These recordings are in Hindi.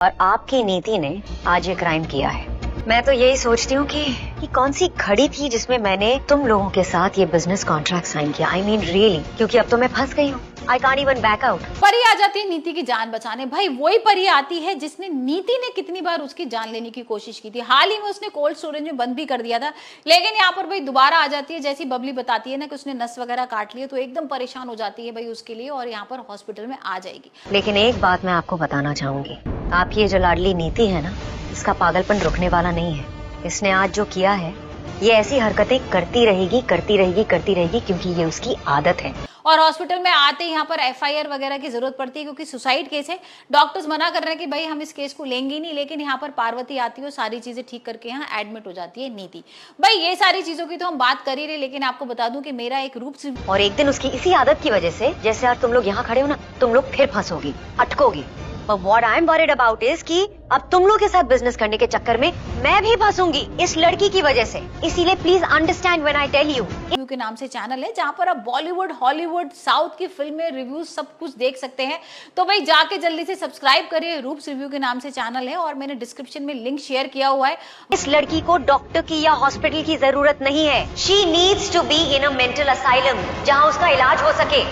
और आपकी नीति ने आज ये क्राइम किया है। मैं तो यही सोचती हूँ कि कौन सी घड़ी थी जिसमें मैंने तुम लोगों के साथ ये बिजनेस कॉन्ट्रैक्ट साइन किया। आई मीन रियली, क्योंकि अब तो मैं फंस गई हूँ। I can't even back out. परी आ जाती है नीति की जान बचाने। भाई वही परी आती है जिसने नीति ने कितनी बार उसकी जान लेने की कोशिश की थी। हाल ही में उसने कोल्ड स्टोरेज में बंद भी कर दिया था, लेकिन यहाँ पर भाई दोबारा आ जाती है। जैसी बबली बताती है ना कि उसने नस वगैरह काट लिया, तो एकदम परेशान हो जाती है भाई उसके लिए, और यहाँ पर हॉस्पिटल में आ जाएगी। लेकिन एक बात मैं आपको बताना चाहूंगी, आपकी ये जो लाडली नीति है ना, इसका पागलपन रुकने वाला नहीं है। इसने आज जो किया है, ये ऐसी हरकतें करती रहेगी क्योंकि ये उसकी आदत है। और हॉस्पिटल में आते ही यहाँ पर एफआईआर वगैरह की जरूरत पड़ती है, क्योंकि सुसाइड केस है। डॉक्टर्स मना कर रहे हैं कि भाई हम इस केस को लेंगे नहीं, लेकिन यहाँ पर पार्वती आती है और सारी चीजें ठीक करके यहाँ एडमिट हो जाती है नीति। भाई ये सारी चीजों की तो हम बात कर ही रहे, लेकिन आपको बता दूं कि मेरा एक रूप से, और एक दिन उसकी इसी आदत की वजह से, जैसे आज तुम लोग यहाँ खड़े हो ना, तुम लोग फिर फंसोगी, अटकोगी। But what I'm worried about is कि अब तुम लोग के साथ बिजनेस करने के चक्कर में मैं भी फंसूंगी इस लड़की की वजह से। इसीलिए please understand when I tell you. Review के नाम से चैनल है जहां पर आप बॉलीवुड, हॉलीवुड, साउथ की फिल्में, रिव्यूज सब कुछ देख सकते हैं। तो भाई जाके जल्दी से सब्सक्राइब करिए। रूप्स रिव्यू के नाम से चैनल है और मैंने डिस्क्रिप्शन में लिंक शेयर किया हुआ है। इस लड़की को डॉक्टर की या हॉस्पिटल की जरूरत नहीं है। She needs to be in a mental asylum जहाँ उसका इलाज हो सके।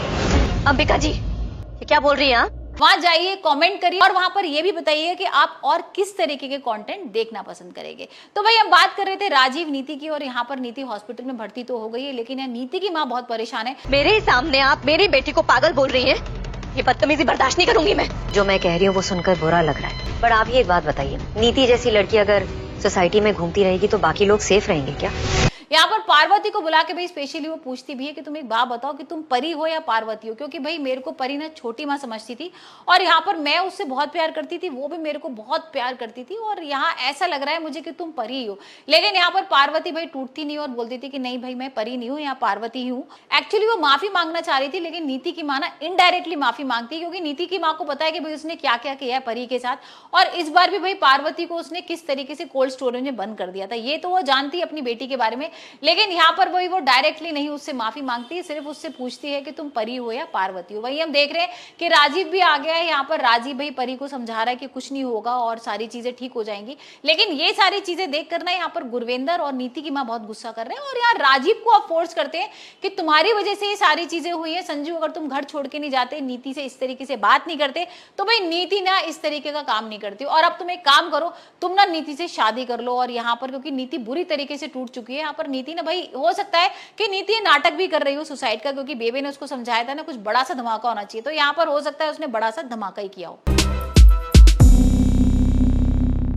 अंबिका जी, ये क्या बोल रही हैं? वहां जाइए, कमेंट करिए और वहां पर ये भी बताइए कि आप और किस तरीके के कंटेंट देखना पसंद करेंगे। तो भाई हम बात कर रहे थे राजीव नीति की, और यहाँ पर नीति हॉस्पिटल में भर्ती तो हो गई है, लेकिन यहाँ नीति की माँ बहुत परेशान है। मेरे सामने आप मेरी बेटी को पागल बोल रही हैं? ये बदतमीजी बर्दाश्त नहीं करूंगी मैं। जो मैं कह रही हूँ वो सुनकर बुरा लग रहा है, पर आप ये एक बात बताइए, नीति जैसी लड़की अगर सोसाइटी में घूमती रहेगी तो बाकी लोग सेफ रहेंगे क्या? यहाँ पर पार्वती को बुला के भाई स्पेशली वो पूछती भी है कि तुम एक बात बताओ कि तुम परी हो या पार्वती हो, क्योंकि भाई मेरे को परी ना छोटी माँ समझती थी, और यहाँ पर मैं उससे बहुत प्यार करती थी, वो भी मेरे को बहुत प्यार करती थी, और यहाँ ऐसा लग रहा है मुझे कि तुम परी हो। लेकिन यहाँ पर पार्वती भाई टूटती नहीं और बोलती थी कि नहीं भाई मैं परी नहीं हूँ, यहाँ पार्वती ही हूँ। एक्चुअली वो माफी मांगना चाह रही थी, लेकिन नीति की माँ ना इनडायरेक्टली माफी मांगती है, क्योंकि नीति की माँ को पता है कि भाई उसने क्या क्या किया है परी के साथ, और इस बार भी भाई पार्वती को उसने किस तरीके से कोल्ड स्टोरेज में बंद कर दिया था, ये तो वो जानती है अपनी बेटी के बारे में। लेकिन यहाँ पर वही वो डायरेक्टली नहीं उससे माफी मांगती है, सिर्फ उससे पूछती है कि तुम परी हो या पार्वती हो। वही हम देख रहे हैं कि राजीव भी आ गया है। यहाँ पर राजीव भाई परी को समझा रहा है कि कुछ नहीं होगा और सारी चीजें ठीक हो जाएंगी, लेकिन ये सारी चीजें देख कर ना यहाँ पर गुरवेंद्र और नीति की माँ बहुत गुस्सा कर रहे हैं, और यहाँ राजीव को आप फोर्स करते हैं कि तुम्हारी वजह से ये सारी चीजें हुई है। संजू, अगर तुम घर छोड़ के नहीं जाते, नीति से इस तरीके से बात नहीं करते, तो भाई नीति ना इस तरीके का काम नहीं करती। और अब तुम एक काम करो, तुम ना नीति से शादी कर लो। और यहाँ पर क्योंकि नीति बुरी तरीके से टूट चुकी है, यहाँ पर नीति ना भाई हो सकता है कि नीति ये नाटक भी कर रही हो सुसाइड का, क्योंकि बेबे ने उसको समझाया था ना कुछ बड़ा सा धमाका होना चाहिए, तो यहाँ पर हो सकता है उसने बड़ा सा धमाका ही किया हो।